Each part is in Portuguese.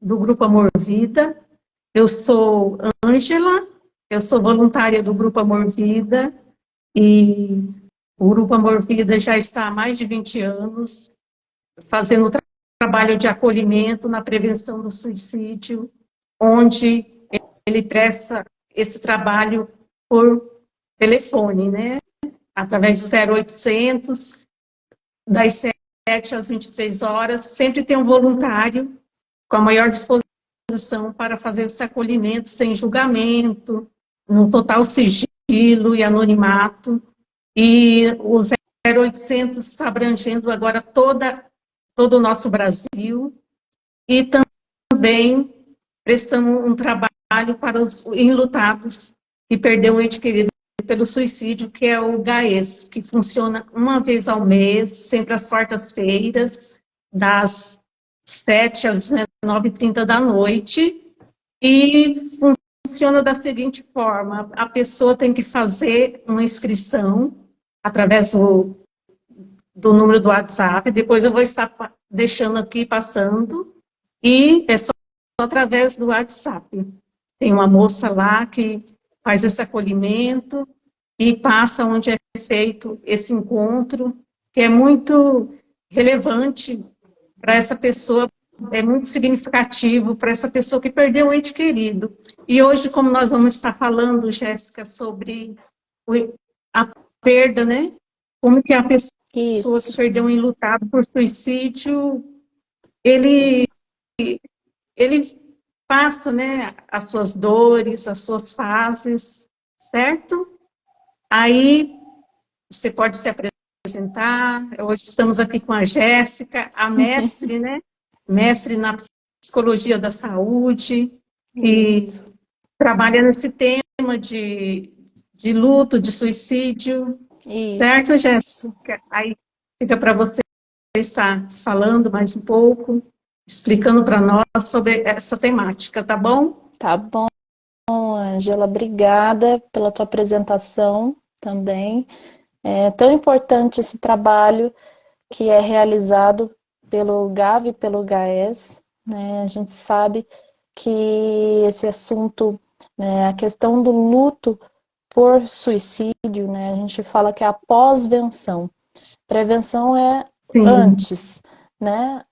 do Grupo Amor Vida. Eu sou Ângela, eu sou voluntária do Grupo Amor Vida, e o Grupo Amor Vida já está há mais de 20 anos fazendo trabalho de acolhimento na prevenção do suicídio, onde ele presta esse trabalho por telefone, né? Através do 0800, das 7 às 23 horas, sempre tem um voluntário com a maior disposição para fazer esse acolhimento sem julgamento, no total sigilo e anonimato. E o 0800 está abrangendo agora todo o nosso Brasil, e também prestamos um trabalho para os enlutados que perderam um ente querido pelo suicídio, que é o GAES, que funciona uma vez ao mês, sempre às quartas-feiras, das 7 às 19h30 da noite, e funciona da seguinte forma: a pessoa tem que fazer uma inscrição através do número do WhatsApp, depois eu vou estar deixando aqui, passando, e é só através do WhatsApp. Tem uma moça lá que faz esse acolhimento e passa onde é feito esse encontro, que é muito relevante para essa pessoa, é muito significativo para essa pessoa que perdeu um ente querido. E hoje, como nós vamos estar falando, Jéssica, sobre a perda, né? Como que a pessoa que perdeu um enlutado por suicídio, ele passa, né, as suas dores, as suas fases, certo? Aí você pode se apresentar. Hoje estamos aqui com a Jéssica, a mestre, né? Mestre na psicologia da saúde, que trabalha nesse tema de luto, de suicídio. Certo, Jéssica? Aí fica para você estar falando mais um pouco, explicando para nós sobre essa temática, tá bom? Tá bom, Ângela, obrigada pela tua apresentação também. É tão importante esse trabalho que é realizado pelo GAV e pelo GAES, né? A gente sabe que esse assunto, né, a questão do luto por suicídio, né, a gente fala que é a pós-venção. Prevenção é Sim. Antes, né?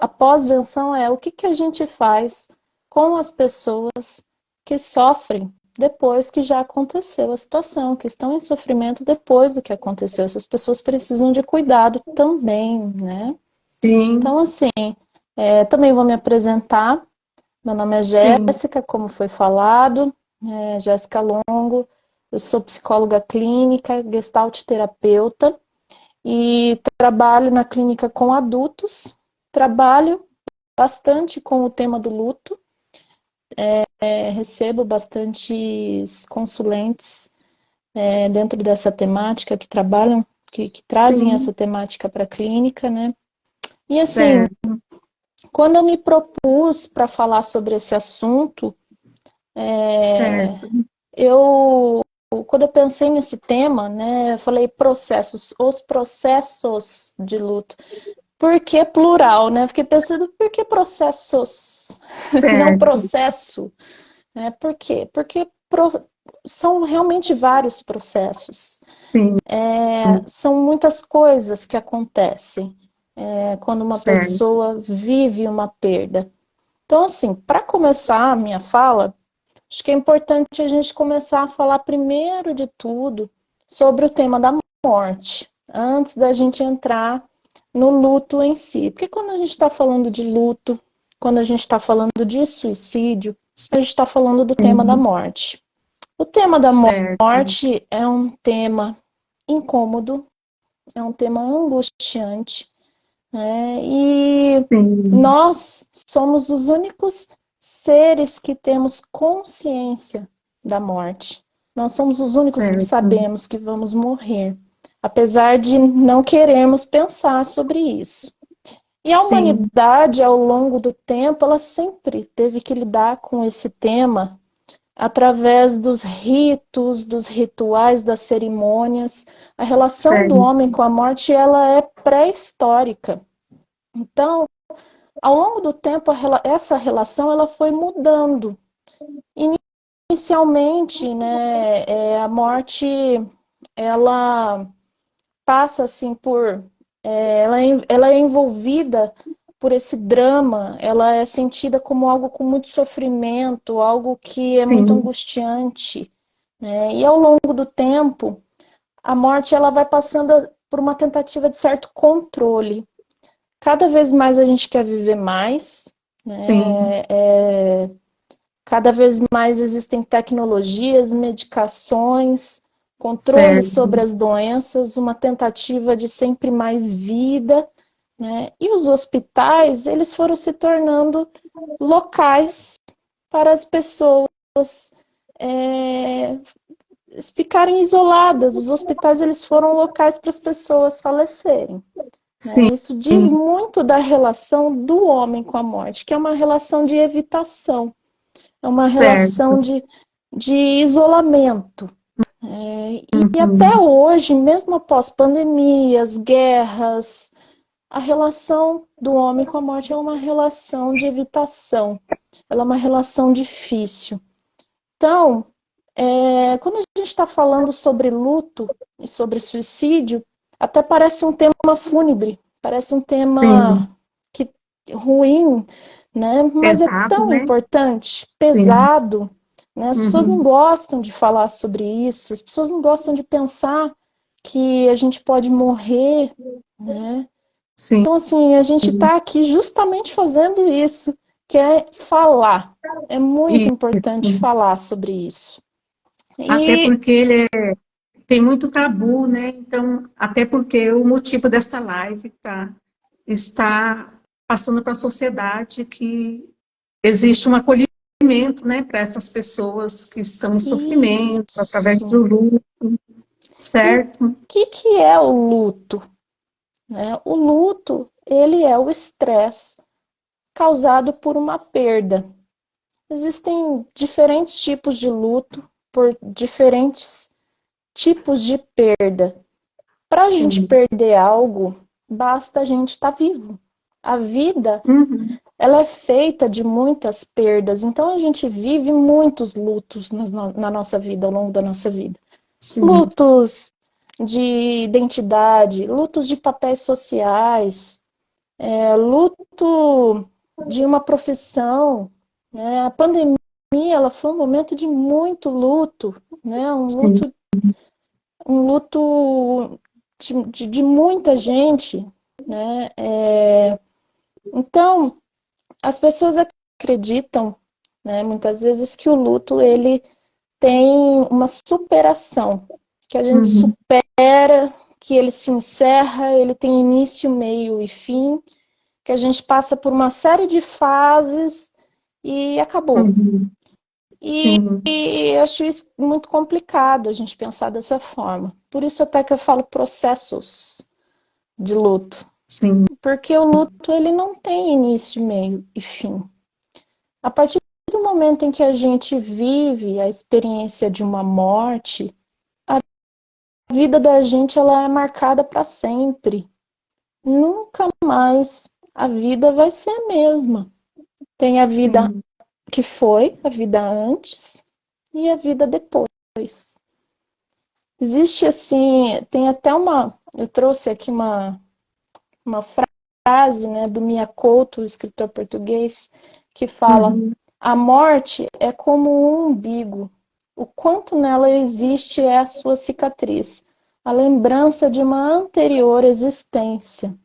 A pós-venção é o que a gente faz com as pessoas que sofrem depois que já aconteceu a situação, que estão em sofrimento depois do que aconteceu. Essas pessoas precisam de cuidado também, né? Sim. Então, assim, também vou me apresentar. Meu nome é Jéssica, como foi falado, Jéssica Longo. Eu sou psicóloga clínica, gestalt terapeuta, e trabalho na clínica com adultos. Trabalho bastante com o tema do luto. Recebo bastantes consulentes dentro dessa temática que trabalham, que trazem essa temática para a clínica, né? E assim, quando eu me propus para falar sobre esse assunto, quando eu pensei nesse tema, né, eu falei os processos de luto. Por que plural, né? Fiquei pensando, por que processos? Não processo. Por quê? Porque são realmente vários processos. Sim. São muitas coisas que acontecem quando uma pessoa vive uma perda. Então, assim, para começar a minha fala, acho que é importante a gente começar a falar primeiro de tudo sobre o tema da morte, antes da gente entrar no luto em si. Porque quando a gente está falando de luto, quando a gente está falando de suicídio, a gente está falando do tema da morte. O tema da morte é um tema incômodo, é um tema angustiante, né? E nós somos os únicos seres que temos consciência da morte. Nós somos os únicos que sabemos que vamos morrer, apesar de não querermos pensar sobre isso. E a humanidade, ao longo do tempo, ela sempre teve que lidar com esse tema através dos ritos, dos rituais, das cerimônias. A relação do homem com a morte, ela é pré-histórica. Então, ao longo do tempo, essa relação ela foi mudando. Inicialmente, né, a morte, ela passa assim por... ela é envolvida por esse drama, ela é sentida como algo com muito sofrimento, algo que é muito Sim, angustiante, né? E ao longo do tempo, a morte ela vai passando por uma tentativa de certo controle. Cada vez mais a gente quer viver mais, sim, né? Cada vez mais existem tecnologias, medicações, controle sobre certo. as doenças, uma tentativa de sempre mais vida, né? E os hospitais, eles foram se tornando locais para as pessoas é, ficarem isoladas. Os hospitais, eles foram locais para as pessoas falecerem. Né? Sim, Isso diz muito da relação do homem com a morte, que é uma relação de evitação, é uma relação certo. de isolamento. E até Uhum. hoje, mesmo após pandemias, guerras, a relação do homem com a morte é uma relação de evitação, ela é uma relação difícil. Então, quando a gente está falando sobre luto e sobre suicídio, até parece um tema fúnebre, parece um Sim, tema que, ruim, né? Mas é pesado, tão né? importante, Sim. pesado, né? As pessoas não Uhum. gostam de falar sobre isso, as pessoas não gostam de pensar que a gente pode morrer, né? Sim, Então, assim, a gente está aqui justamente fazendo isso, que é falar. É muito importante isso. falar sobre isso. Até E porque tem muito tabu, né? Então, até porque o motivo dessa live está passando para a sociedade que existe um acolhimento, né, para essas pessoas que estão em sofrimento, através isso. do luto, E o certo? que é o luto? Né? O luto, ele é o estresse causado por uma perda. Existem diferentes tipos de luto por diferentes tipos de perda. Para a gente Sim. perder algo, basta a gente estar vivo. A vida, Uhum. ela é feita de muitas perdas, então a gente vive muitos lutos na nossa vida, ao longo da nossa vida. Sim. Lutos de identidade, lutos de papéis sociais, luto de uma profissão, né? A pandemia, ela foi um momento de muito luto, né? Sim. Um luto de muita gente, né? Então, as pessoas acreditam, né, muitas vezes que o luto ele tem uma superação, que a gente Uhum. supera, que ele se encerra, ele tem início, meio e fim, que a gente passa por uma série de fases e acabou. Uhum. E, Sim. e eu acho isso muito complicado a gente pensar dessa forma. Por isso até que eu falo processos de luto, Sim. porque o luto ele não tem início, meio e fim. A partir do momento em que a gente vive a experiência de uma morte, a vida da gente ela é marcada para sempre. Nunca mais a vida vai ser a mesma. Tem a vida Sim. que foi, a vida antes e a vida depois. Existe assim, tem até eu trouxe aqui uma frase, né, do Mia Couto, escritor português, que fala: Uhum. a morte é como um umbigo. O quanto nela existe é a sua cicatriz, a lembrança de uma anterior existência.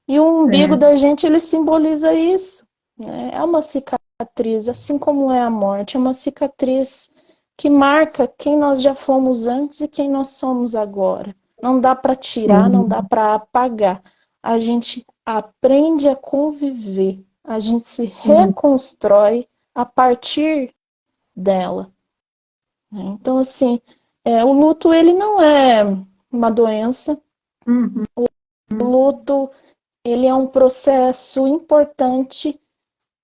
E o umbigo Certo. da gente, ele simboliza isso, né? É uma cicatriz, assim como é a morte, é uma cicatriz que marca quem nós já fomos antes e quem nós somos agora. Não dá para tirar, não dá Sim. para apagar. A gente aprende a conviver, a gente se Isso. reconstrói a partir dela, né? Então, assim, o luto ele não é uma doença. Uhum. O luto ele é um processo importante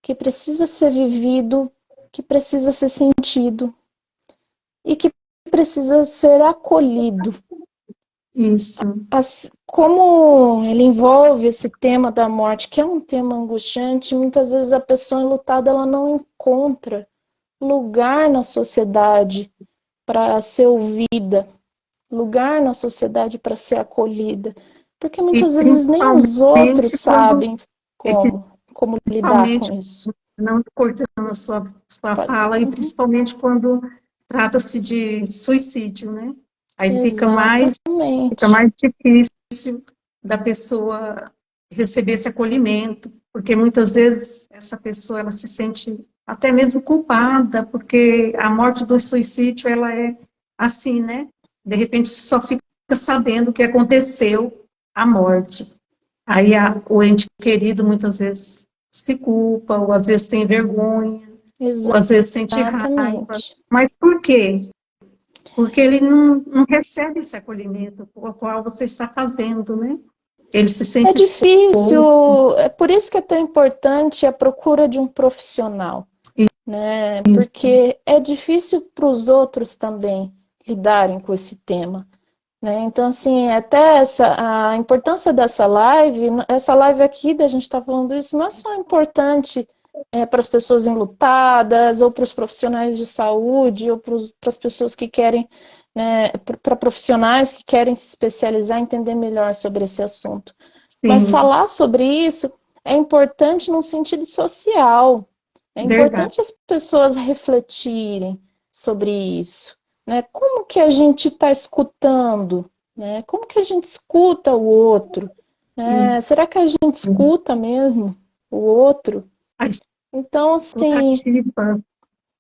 que precisa ser vivido, que precisa ser sentido e que precisa ser acolhido. Isso. Como ele envolve esse tema da morte, que é um tema angustiante, muitas vezes a pessoa enlutada ela não encontra lugar na sociedade para ser ouvida, lugar na sociedade para ser acolhida, porque E muitas vezes nem os outros principalmente quando, sabem e como lidar com principalmente, isso. não cortando a sua fala, e Uhum. principalmente quando trata-se de suicídio, né? Aí fica Exatamente. mais difícil da pessoa receber esse acolhimento, porque muitas vezes essa pessoa ela se sente até mesmo culpada, porque a morte do suicídio ela é assim, né? De repente só fica sabendo o que aconteceu, a morte. Aí o ente querido muitas vezes se culpa, ou às vezes tem vergonha, ou às vezes sente raiva. Exatamente. Mas por quê? Porque ele não recebe esse acolhimento, o qual você está fazendo, né? Ele se É sente exposto. difícil, é por isso que é tão importante a procura de um profissional, né? Isso, Porque é difícil para os outros também lidarem com esse tema, né? Então, assim, até a importância dessa live, essa live aqui da gente está falando isso, não é só importante para as pessoas enlutadas, ou para os profissionais de saúde, ou para as pessoas que querem, né, para profissionais que querem se especializar, entender melhor sobre esse assunto. Mas sim, falar sobre isso é importante num sentido social. É verdade. importante as pessoas refletirem sobre isso, né? Como que a gente está escutando, né? Como que a gente escuta o outro, né? Isso. Será que a gente escuta mesmo o outro? A Então, assim, escutativa,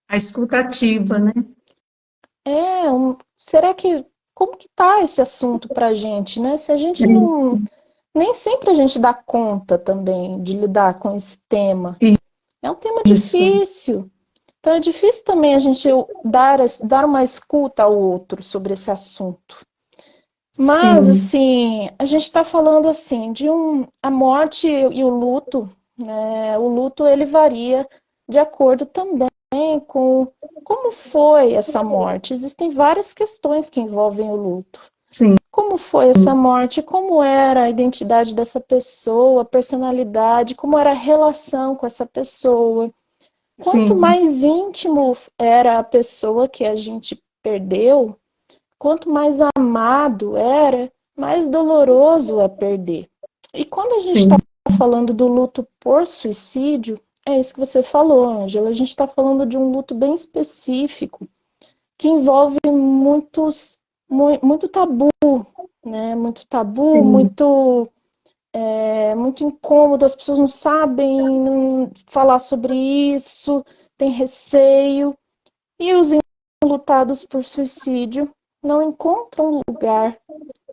a escutativa, né? será que como que tá esse assunto para a gente, né? Se a gente Isso, não, nem sempre a gente dá conta também de lidar com esse tema. É um tema isso, difícil. Então é difícil também a gente dar uma escuta ao outro sobre esse assunto. Mas, sim, assim, a gente está falando, assim, a morte e o luto, né? O luto, ele varia de acordo também com como foi essa morte. Existem várias questões que envolvem o luto. sim, Como foi essa morte? Como era a identidade dessa pessoa, a personalidade, como era a relação com essa pessoa? Quanto sim, mais íntimo era a pessoa que a gente perdeu, quanto mais amado era, mais doloroso é perder. E quando a gente está sim, falando do luto por suicídio, é isso que você falou, Ângela. A gente está falando de um luto bem específico, que envolve muito tabu, né? Muito tabu, sim, muito incômodo, as pessoas não sabem falar sobre isso, tem receio. E os enlutados por suicídio não encontram lugar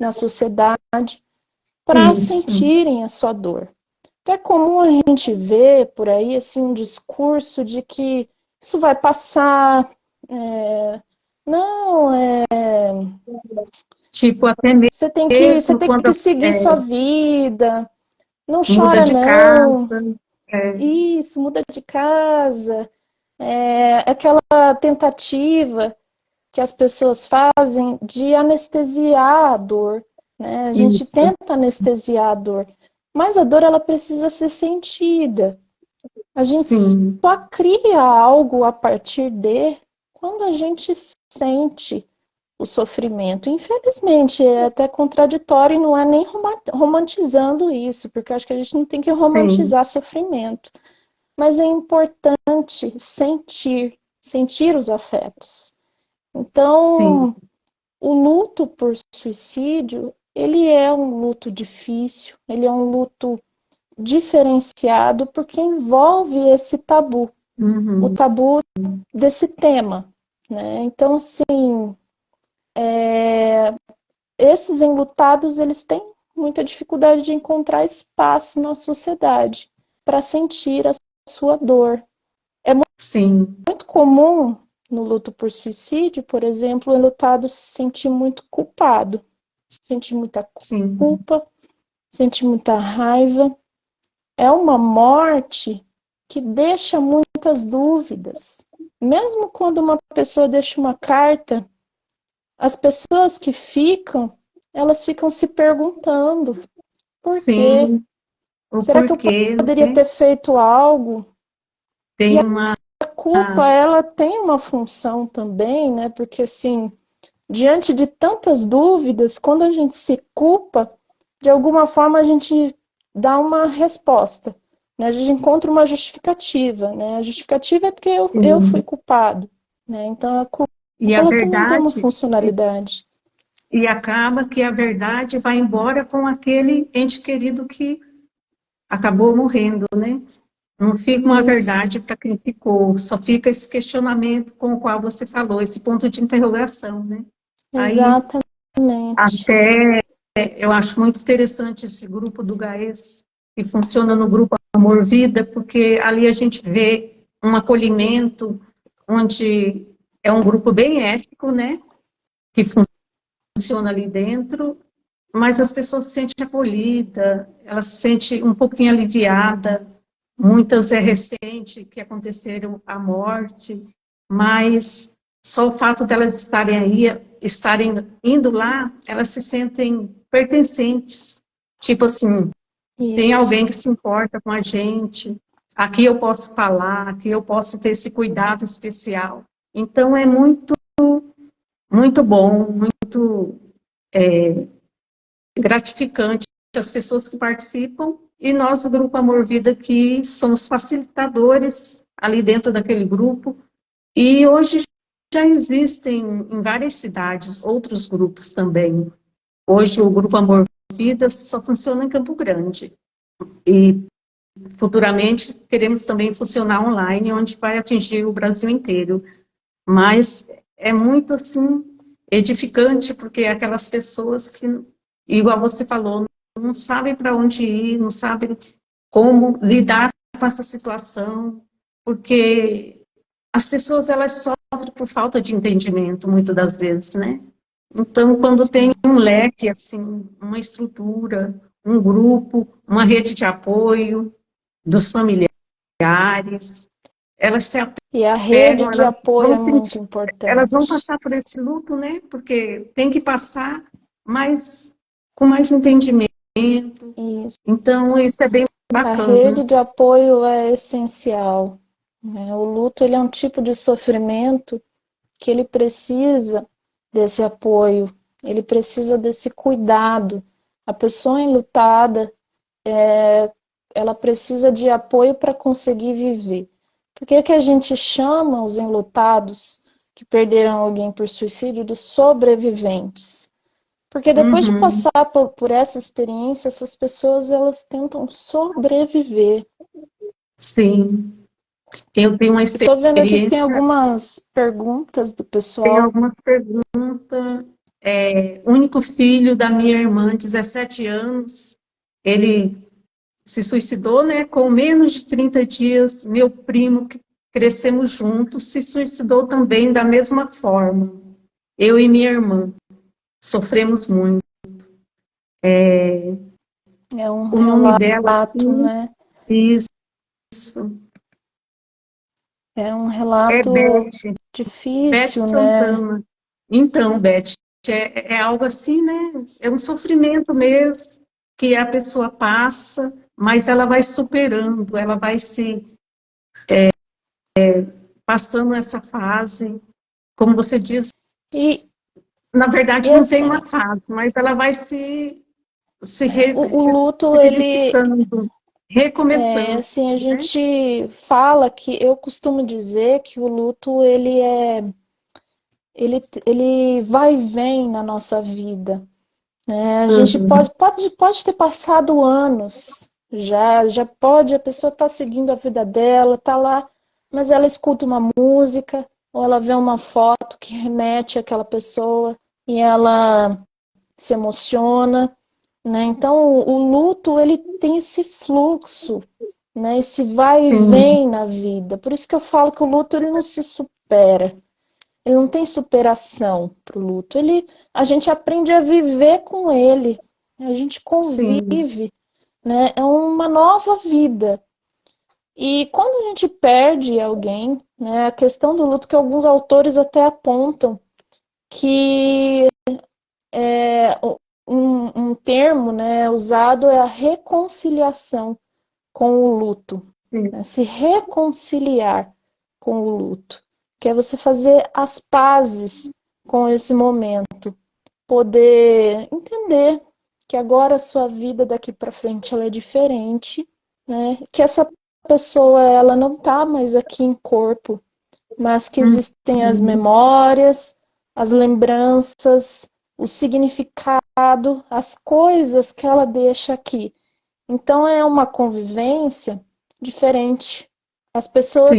na sociedade para isso, sentirem a sua dor. Então, é comum a gente ver por aí assim, um discurso de que isso vai passar, não, tipo, até você mesmo tem quando que seguir sua vida, não muda chora de não, casa, é, isso, muda de casa, aquela tentativa que as pessoas fazem de anestesiar a dor, né? A gente isso, tenta anestesiar a dor, mas a dor ela precisa ser sentida. A gente sim, só cria algo a partir de quando a gente sente o sofrimento. Infelizmente, é até contraditório e não é nem romantizando isso, porque eu acho que a gente não tem que sim, romantizar sofrimento. Mas é importante sentir os afetos. sim, Então, o luto por suicídio, ele é um luto difícil, ele é um luto diferenciado porque envolve esse tabu, o uhum, tabu desse tema, né? Então, assim, esses enlutados, eles têm muita dificuldade de encontrar espaço na sociedade para sentir a sua dor. É sim, muito comum no luto por suicídio, por exemplo, o enlutado se sentir muito culpado, sentir muita sim, culpa, sentir muita raiva. É uma morte que deixa muitas dúvidas. Mesmo quando uma pessoa deixa uma carta, as pessoas que ficam elas ficam se perguntando por quê? Sim, o Será que eu porquê, poderia né? ter feito algo? E Tem uma. a culpa, ela tem uma função também, né? Porque, assim, diante de tantas dúvidas, quando a gente se culpa, de alguma forma a gente dá uma resposta, né? A gente encontra uma justificativa, né? A justificativa é porque eu fui Sim. culpado, né? Então a culpa E a ela também tem uma verdade, funcionalidade. e acaba que a verdade vai embora com aquele ente querido que acabou morrendo, né? Não fica uma Isso, verdade para quem ficou, só fica esse questionamento com o qual você falou, esse ponto de interrogação, né? Aí, exatamente. até eu acho muito interessante esse grupo do GAES, que funciona no grupo Amor Vida, porque ali a gente vê um acolhimento, onde é um grupo bem ético, né? Que funciona ali dentro, mas as pessoas se sentem acolhidas, elas se sentem um pouquinho aliviada. Muitas é recente que aconteceram a morte, mas só o fato delas estarem aí, estarem indo lá, elas se sentem pertencentes. Tipo assim, tem Isso. alguém que se importa com a gente, aqui eu posso falar, aqui eu posso ter esse cuidado especial. Então é muito, muito bom, muito gratificante as pessoas que participam e nós do Grupo Amor Vida que somos facilitadores ali dentro daquele grupo e hoje já existem em várias cidades outros grupos também. Hoje o Grupo Amor Vida só funciona em Campo Grande e futuramente queremos também funcionar online, onde vai atingir o Brasil inteiro. Mas é muito assim edificante porque aquelas pessoas que, igual você falou, não sabem para onde ir, não sabem como lidar com essa situação, porque as pessoas elas sofrem por falta de entendimento muitas das vezes, né? Então, quando tem Sim. um leque assim, uma estrutura, um grupo, uma rede de apoio dos familiares, elas se E a rede apegam, de elas apoio vão é muito sentir, elas vão importante. passar por esse luto, né? Porque tem que passar, mas com mais entendimento. Isso. Então, isso é bem A rede bacana. de apoio é essencial, né? O luto ele é um tipo de sofrimento que ele precisa desse apoio, ele precisa desse cuidado. A pessoa enlutada, ela precisa de apoio para conseguir viver. Por que que a gente chama os enlutados que perderam alguém por suicídio de sobreviventes? Porque depois de Uhum, passar por essa experiência, essas pessoas elas tentam sobreviver. sim, eu tenho uma Eu estou vendo aqui que tem experiência, algumas perguntas do tem pessoal. algumas perguntas. Único filho da minha irmã, 17 anos, ele se suicidou, né? Com menos de 30 dias, meu primo, que crescemos juntos, se suicidou também da mesma forma. Eu e minha irmã sofremos muito. É um O nome dela relato, aqui, né? isso, É um é relato Beth, Beth difícil, né? Santana. Então, Beth, é algo assim, né? É um sofrimento mesmo que a pessoa passa, mas ela vai superando, ela vai se passando essa fase. Como você diz, E, na verdade e não tem uma assim, fase, mas ela vai se, re, o luto, se ele vivificando, recomeçando, assim, a né? gente fala que eu costumo dizer que o luto ele vai e vem na nossa vida, né? A gente Uhum. pode ter passado anos, já pode, a pessoa está seguindo a vida dela, está lá, mas ela escuta uma música, ou ela vê uma foto que remete àquela pessoa, e ela se emociona, né? Então, o luto, ele tem esse fluxo, né? Esse vai e Sim, vem na vida. Por isso que eu falo que o luto, ele não se supera. Ele não tem superação para o luto. A gente aprende a viver com ele. A gente sim, convive, né? É uma nova vida. E quando a gente perde alguém, né? A questão do luto que alguns autores até apontam que um termo, né, usado é a reconciliação com o luto. Né, se reconciliar com o luto, que é você fazer as pazes com esse momento, poder entender que agora a sua vida daqui para frente ela é diferente, né? Que essa pessoa ela não está mais aqui em corpo, mas que existem as memórias, as lembranças, o significado, as coisas que ela deixa aqui. Então é uma convivência diferente. As pessoas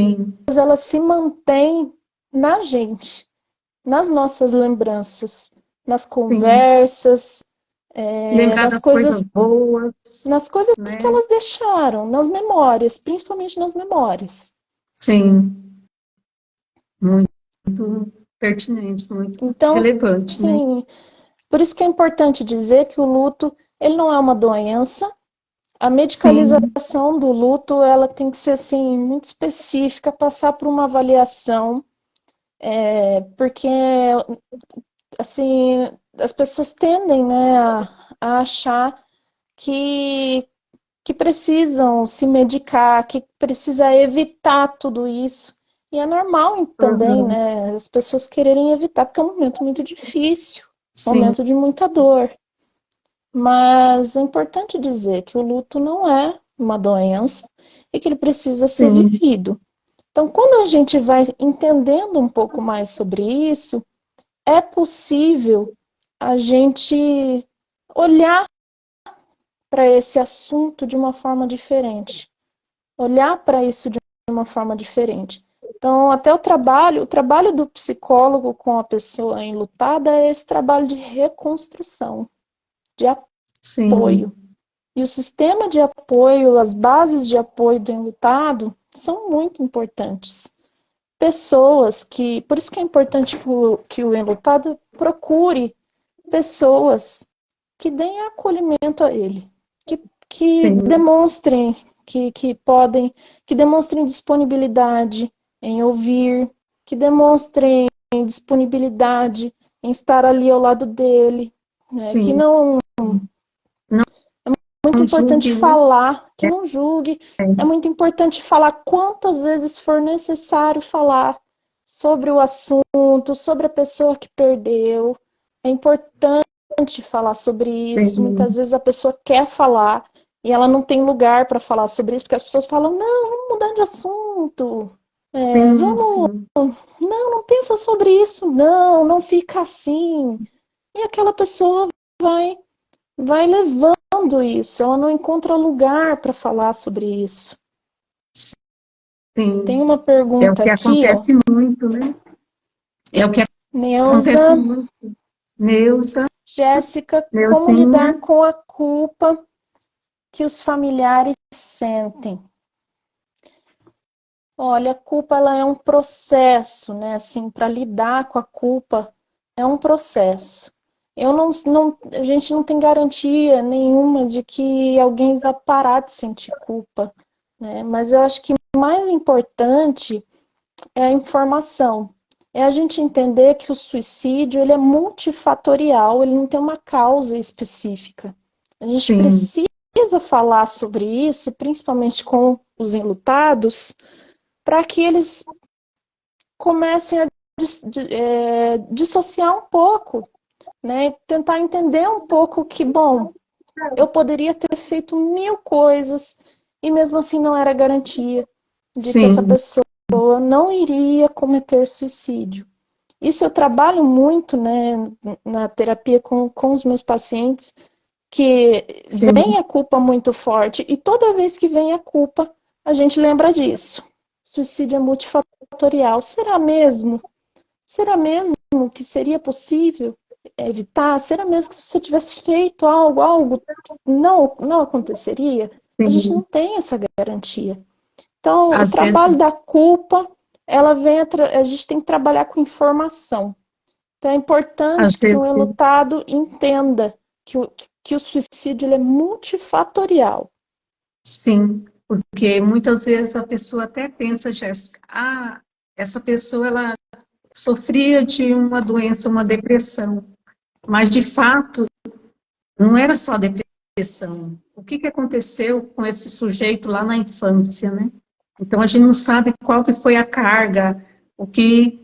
elas se mantêm na gente, nas nossas lembranças, nas conversas, lembrar nas das coisas boas. nas coisas Né? que elas deixaram, nas memórias, principalmente nas memórias. Sim. Muito pertinente, muito Então, relevante, né? sim, por isso que é importante dizer que o luto, ele não é uma doença. A medicalização do luto, ela tem que ser, assim, muito específica, passar por uma avaliação, porque, assim, as pessoas tendem, né, a achar que precisam se medicar, que precisa evitar tudo isso. E é normal também, né, as pessoas quererem evitar, porque é um momento muito difícil, um momento de muita dor. Mas é importante dizer que o luto não é uma doença e que ele precisa ser vivido. Então, quando a gente vai entendendo um pouco mais sobre isso, é possível a gente olhar para esse assunto de uma forma diferente. Olhar para isso de uma forma diferente. Então, até o trabalho do psicólogo com a pessoa enlutada é esse trabalho de reconstrução, de apoio. E o sistema de apoio, as bases de apoio do enlutado são muito importantes. Pessoas que, por isso que é importante que o enlutado procure pessoas que deem acolhimento a ele, que demonstrem que demonstrem disponibilidade em ouvir, que demonstrem disponibilidade em estar ali ao lado dele, né? Que não é muito importante falar, que não julgue, é muito importante falar quantas vezes for necessário falar sobre o assunto, sobre a pessoa que perdeu. É importante falar sobre isso. Muitas vezes a pessoa quer falar e ela não tem lugar para falar sobre isso, porque as pessoas falam, não, vamos mudar de assunto. Não pensa sobre isso, não fica assim. E aquela pessoa vai levando isso, ela não encontra lugar para falar sobre isso. Tem uma pergunta aqui. É o que acontece muito, né? É o que acontece Neuza, muito. Neuza. Jéssica, como lidar com a culpa que os familiares sentem? Olha, a culpa ela é um processo, né? Assim, para lidar com a culpa é um processo. A gente não tem garantia nenhuma de que alguém vai parar de sentir culpa, né? Mas eu acho que o mais importante é a informação. É a gente entender que o suicídio ele é multifatorial, ele não tem uma causa específica. A gente precisa falar sobre isso, principalmente com os enlutados, para que eles comecem a dissociar um pouco, né? Tentar entender um pouco que, bom, eu poderia ter feito 1000 coisas e mesmo assim não era garantia de que essa pessoa não iria cometer suicídio. Isso eu trabalho muito, né, na terapia com os meus pacientes, que vem a culpa muito forte e toda vez que vem a culpa, a gente lembra disso. Suicídio é multifatorial. Será mesmo? Será mesmo que seria possível evitar? Será mesmo que se você tivesse feito algo não aconteceria? A gente não tem essa garantia. Então, o trabalho da culpa, a gente tem que trabalhar com informação. Então, é importante que o enlutado entenda que o suicídio ele é multifatorial. Sim, porque muitas vezes a pessoa até pensa, Jéssica, essa pessoa ela sofria de uma doença, uma depressão, mas de fato não era só a depressão. O que que aconteceu com esse sujeito lá na infância, né? Então a gente não sabe qual que foi a carga, o que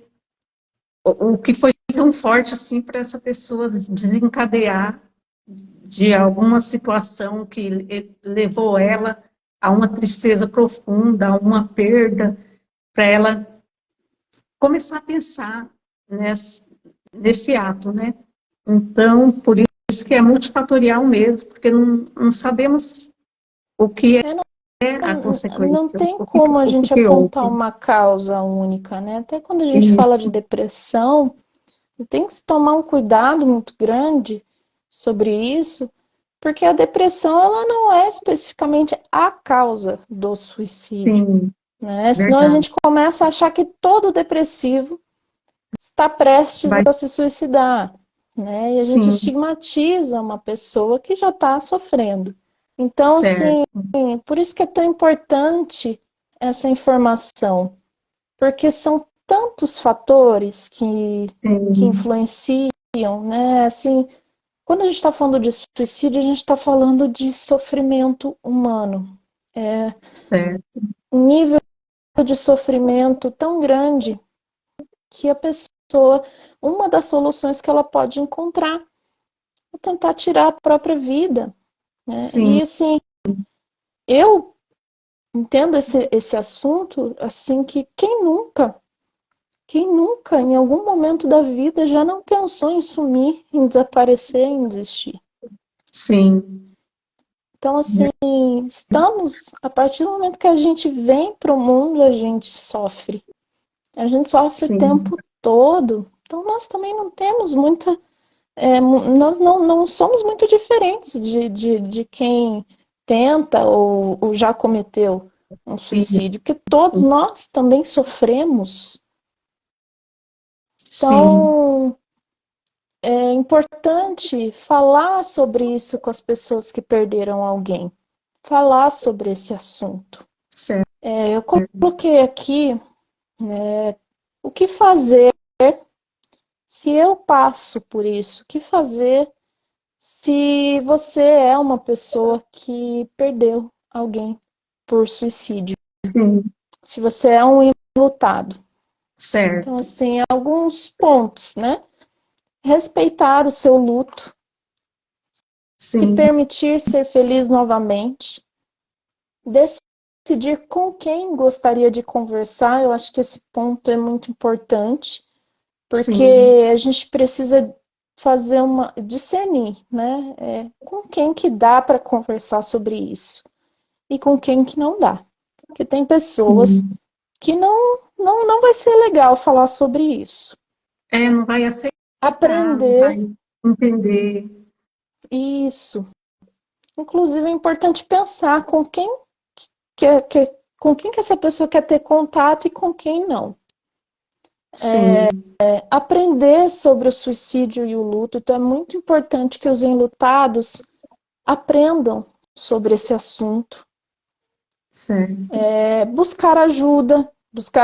foi tão forte assim para essa pessoa desencadear de alguma situação que levou ela a uma tristeza profunda, a uma perda, para ela começar a pensar nesse ato, né? Então, por isso que é multifatorial mesmo, porque não sabemos o que é a Não consequência, tem como a o gente que apontar houve. uma causa única, né? Até quando a gente fala de Isso, depressão, tem que se tomar um cuidado muito grande sobre isso, porque a depressão ela não é especificamente a causa do suicídio, sim, né? Senão a verdade. gente começa a achar que todo depressivo está prestes Vai, a se suicidar, né? E a gente sim, estigmatiza uma pessoa que já está sofrendo. Então, assim, certo. por isso que é tão importante essa informação, porque são tantos fatores que Sim, influenciam, né? Assim, quando a gente está falando de suicídio, a gente está falando de sofrimento humano. É certo. um nível de sofrimento tão grande que a pessoa, uma das soluções que ela pode encontrar é tentar tirar a própria vida, né? Sim, E assim, eu entendo esse assunto assim que quem nunca, em algum momento da vida, já não pensou em sumir, em desaparecer, em desistir. sim, Então, assim, a partir do momento que a gente vem para o mundo, a gente sofre. A gente sofre o sim, tempo todo. Então, nós também não temos muita. Nós não somos muito diferentes de quem tenta ou já cometeu um suicídio, porque todos nós também sofremos. sim, Então, é importante falar sobre isso com as pessoas que perderam alguém, falar sobre esse assunto. certo. Eu coloquei aqui o que fazer se eu passo por isso, o que fazer se você é uma pessoa que perdeu alguém por suicídio, Sim, se você é um enlutado. Então, certo. assim, alguns pontos, né? Respeitar o seu luto, se Sim, permitir ser feliz novamente, decidir com quem gostaria de conversar. Eu acho que esse ponto é muito importante, porque sim, a gente precisa fazer discernir, né? Com quem que dá para conversar sobre isso e com quem que não dá. Porque tem pessoas sim. que não vai ser legal falar sobre isso. Não vai aceitar, não vai Aprender entender. isso. Inclusive é importante pensar com quem que essa pessoa quer ter contato e com quem não. Sim, Aprender sobre o suicídio e o luto. Então é muito importante que os enlutados aprendam sobre esse assunto. certo. Buscar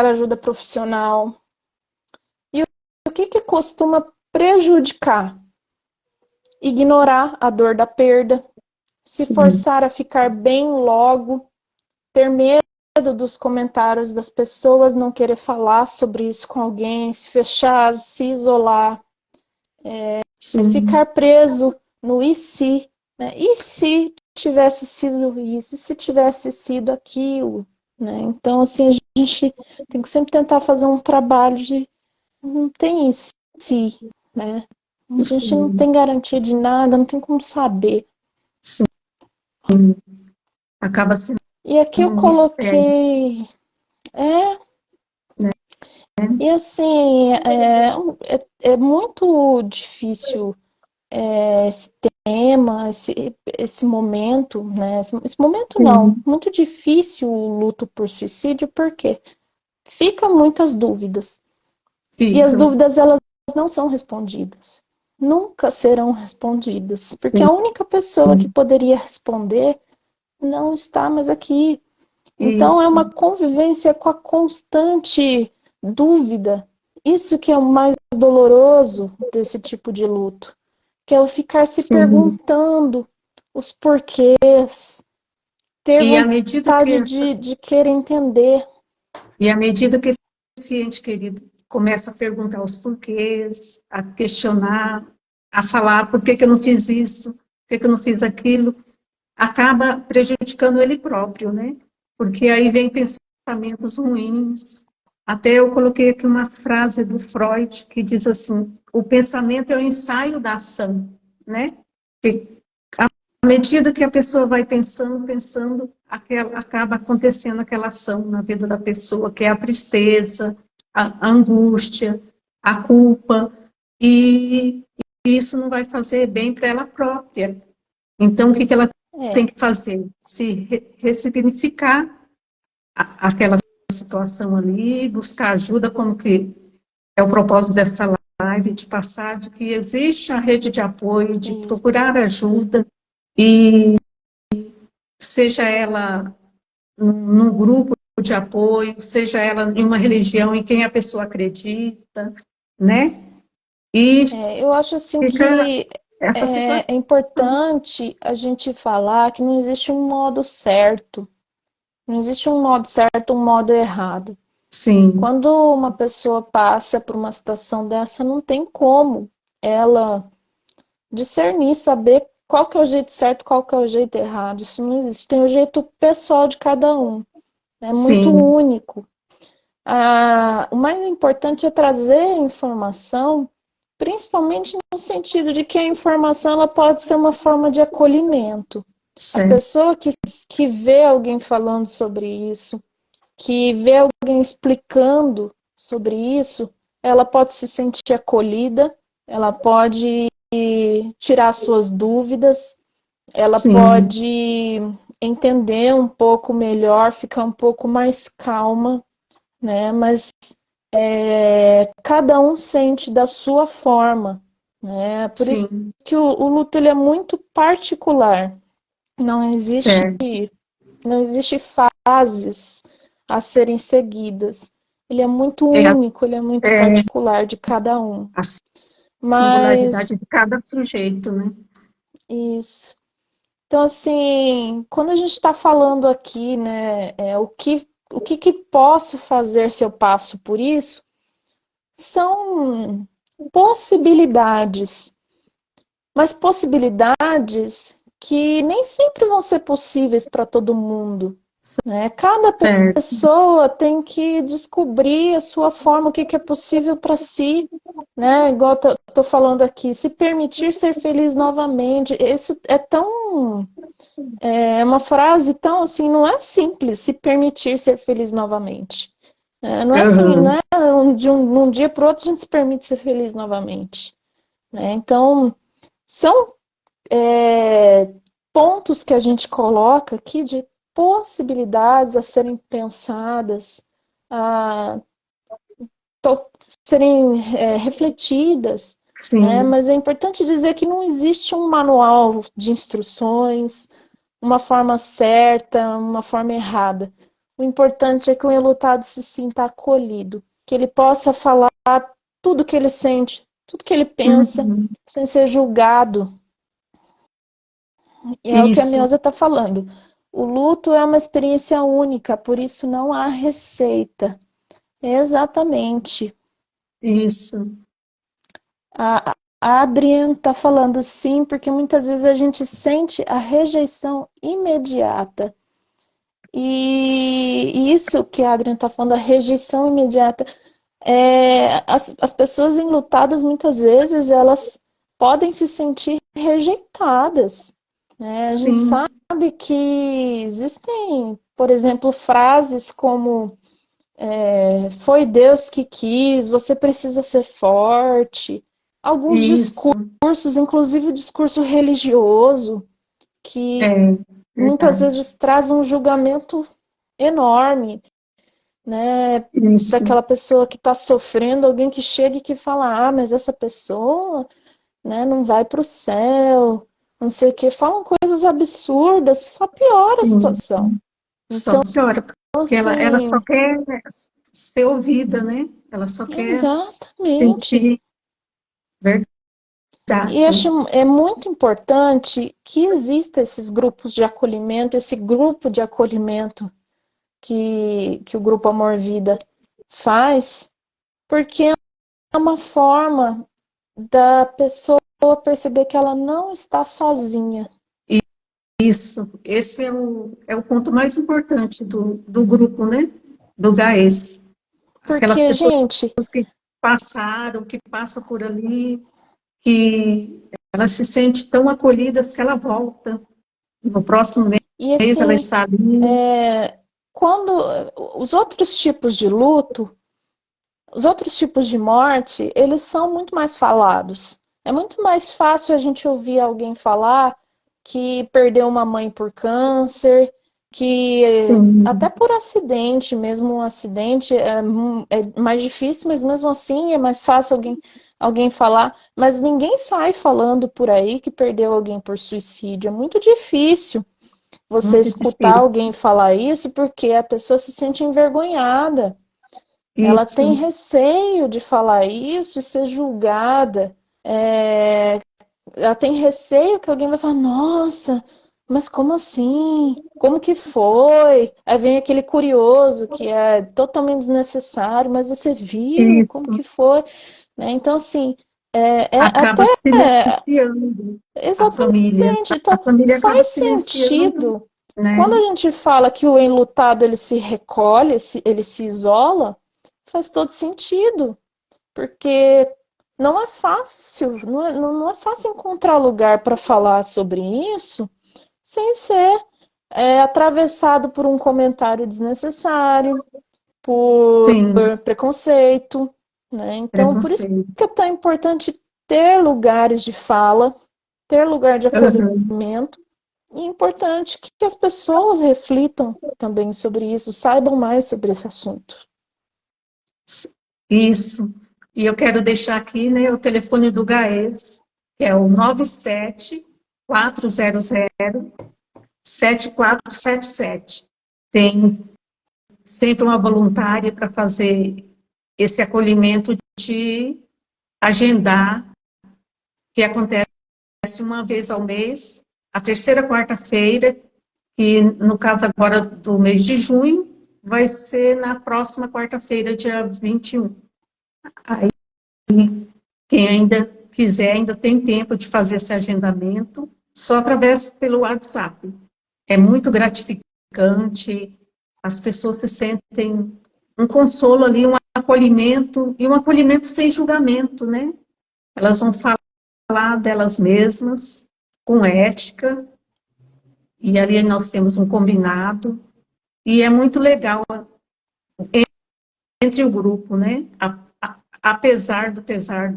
ajuda profissional. E o que costuma prejudicar? Ignorar a dor da perda, se Sim, forçar a ficar bem logo, ter medo dos comentários das pessoas, não querer falar sobre isso com alguém, se fechar, se isolar, sim, ficar preso no e se, né? E se tivesse sido isso, e se tivesse sido aquilo, né? Então, assim, a gente tem que sempre tentar fazer um trabalho de não tem esse se, né? A gente não sim, tem garantia de nada, não tem como saber. sim. Acaba sendo E aqui eu um mistério, coloquei. É, né? e assim, é muito difícil esse tema, esse momento, né? Esse momento não, Sim, muito difícil o luto por suicídio, porque fica muitas dúvidas. E as ficam. dúvidas, elas não são respondidas. Nunca serão respondidas, porque Sim, a única pessoa que poderia responder não está mais aqui. Então, é isso, uma convivência com a constante dúvida. Isso que é o mais doloroso desse tipo de luto. que é o ficar se sim. perguntando os porquês, ter E à medida vontade que de querer entender. E à medida que esse ente querido começa a perguntar os porquês, a questionar, a falar por que que eu não fiz isso, por que que eu não fiz aquilo, acaba prejudicando ele próprio, né? Porque aí vem pensamentos ruins. Até eu coloquei aqui uma frase do Freud que diz assim: o pensamento é o ensaio da ação, né? Que à medida que a pessoa vai pensando, acaba acontecendo aquela ação na vida da pessoa, que é a tristeza, a angústia, a culpa, e isso não vai fazer bem para ela própria. Então, o que ela É, tem que fazer? Se ressignificar aquela situação ali, buscar ajuda, como que é o propósito dessa live, de passar de que existe a rede de apoio, de isso. procurar ajuda, e seja ela num grupo de apoio, seja ela em uma religião em quem a pessoa acredita, né? E Eu acho assim fica que essa é situação. importante a gente falar que não existe um modo certo, não existe um modo certo, um modo errado. Sim, Quando uma pessoa passa por uma situação dessa, não tem como ela discernir, saber qual que é o jeito certo, qual que é o jeito errado. Isso não existe. Tem o jeito pessoal de cada um. É muito sim, único. O mais importante é trazer a informação, principalmente no sentido de que a informação ela pode ser uma forma de acolhimento. A certo, pessoa que vê alguém falando sobre isso, que vê alguém explicando sobre isso, ela pode se sentir acolhida, ela pode tirar suas dúvidas, ela sim, pode entender um pouco melhor, ficar um pouco mais calma, né? Mas cada um sente da sua forma, né? Por isso sim, que o luto ele é muito particular. Não existe, certo. não existe fases a serem seguidas. Ele é muito É único, ele é muito é particular de cada um. a Mas singularidade de cada sujeito, né? isso. Então, assim, quando a gente está falando aqui, né, o que posso fazer se eu passo por isso, são possibilidades, mas possibilidades que nem sempre vão ser possíveis para todo mundo, né? Cada Certo. pessoa tem que descobrir a sua forma, o que é possível para si, né? Igual eu tô falando aqui, se permitir ser feliz novamente. Isso é uma frase tão assim, não é simples, se permitir ser feliz novamente. Não é assim, Uhum. não é num dia para o outro a gente se permite ser feliz novamente, né? Então, são pontos que a gente coloca aqui de possibilidades a serem pensadas, a serem refletidas, né? Sim, Mas é importante dizer que não existe um manual de instruções, uma forma certa, uma forma errada. O importante é que o enlutado se sinta acolhido, que ele possa falar tudo que ele sente, tudo que ele pensa, uhum. sem ser julgado. E é o que a Isso, Neuza está falando. O luto é uma experiência única, por isso não há receita. Exatamente. isso, A Adriane está falando sim, porque muitas vezes a gente sente a rejeição imediata. E isso que a Adriane está falando, a rejeição imediata, as pessoas enlutadas, muitas vezes, elas podem se sentir rejeitadas, né? A gente sim, sabe que existem, por exemplo, frases como foi Deus que quis, você precisa ser forte. Alguns isso, discursos, inclusive o discurso religioso, que é muitas verdade. vezes traz um julgamento enorme, né? Isso, Daquela pessoa que está sofrendo, alguém que chega e que fala, mas essa pessoa, né, não vai para o céu, não sei o que, falam coisas absurdas que só piora a sim, situação. só Então, piora, porque ela só assim, quer ser ouvida, né? Ela só quer exatamente. sentir verdade. E acho é muito importante que exista esses grupos de acolhimento, esse grupo de acolhimento que o Grupo Amor Vida faz, porque é uma forma da pessoa perceber que ela não está sozinha. Isso, esse é o ponto mais importante do grupo, né? Do GAES. Aquelas Porque, pessoas gente, que passaram, que passam por ali, que elas se sentem tão acolhidas que ela volta. No próximo e mês ela assim, está ali. quando os outros tipos de luto, os outros tipos de morte, eles são muito mais falados. É muito mais fácil a gente ouvir alguém falar que perdeu uma mãe por câncer, que até Sim, por acidente, mesmo um acidente é mais difícil, mas mesmo assim é mais fácil alguém falar. Mas ninguém sai falando por aí que perdeu alguém por suicídio. É muito difícil você muito escutar difícil. alguém falar isso porque a pessoa se sente envergonhada. Ela tem Isso, receio de falar isso e ser julgada. Ela tem receio que alguém vai falar, nossa, mas como assim? Como que foi? Aí vem aquele curioso que é totalmente desnecessário, mas você viu como isso. que foi? Né? Então, assim, até Acaba silenciando a família. exatamente. Então, A família acaba faz silenciando, sentido. né? Quando a gente fala que o enlutado ele se recolhe, ele se isola, faz todo sentido. Porque não é fácil, não é fácil encontrar lugar para falar sobre isso sem ser atravessado por um comentário desnecessário, por Sim, preconceito, né? Então, por isso preconceito. que é tão importante ter lugares de fala, ter lugar de Uhum. acolhimento, e é importante que as pessoas reflitam também sobre isso, saibam mais sobre esse assunto. Isso. E eu quero deixar aqui, né, o telefone do GAES, que é o 97-400-7477. Tem sempre uma voluntária para fazer esse acolhimento de agendar, que acontece uma vez ao mês, a terceira quarta-feira, que no caso agora do mês de junho, vai ser na próxima quarta-feira, dia 21. Aí, quem ainda quiser, ainda tem tempo de fazer esse agendamento, só através pelo WhatsApp. É muito gratificante, as pessoas se sentem um consolo ali, um acolhimento, e um acolhimento sem julgamento, né? Elas vão falar delas mesmas, com ética, e ali nós temos um combinado, e é muito legal entre o grupo, né? Apesar do pesar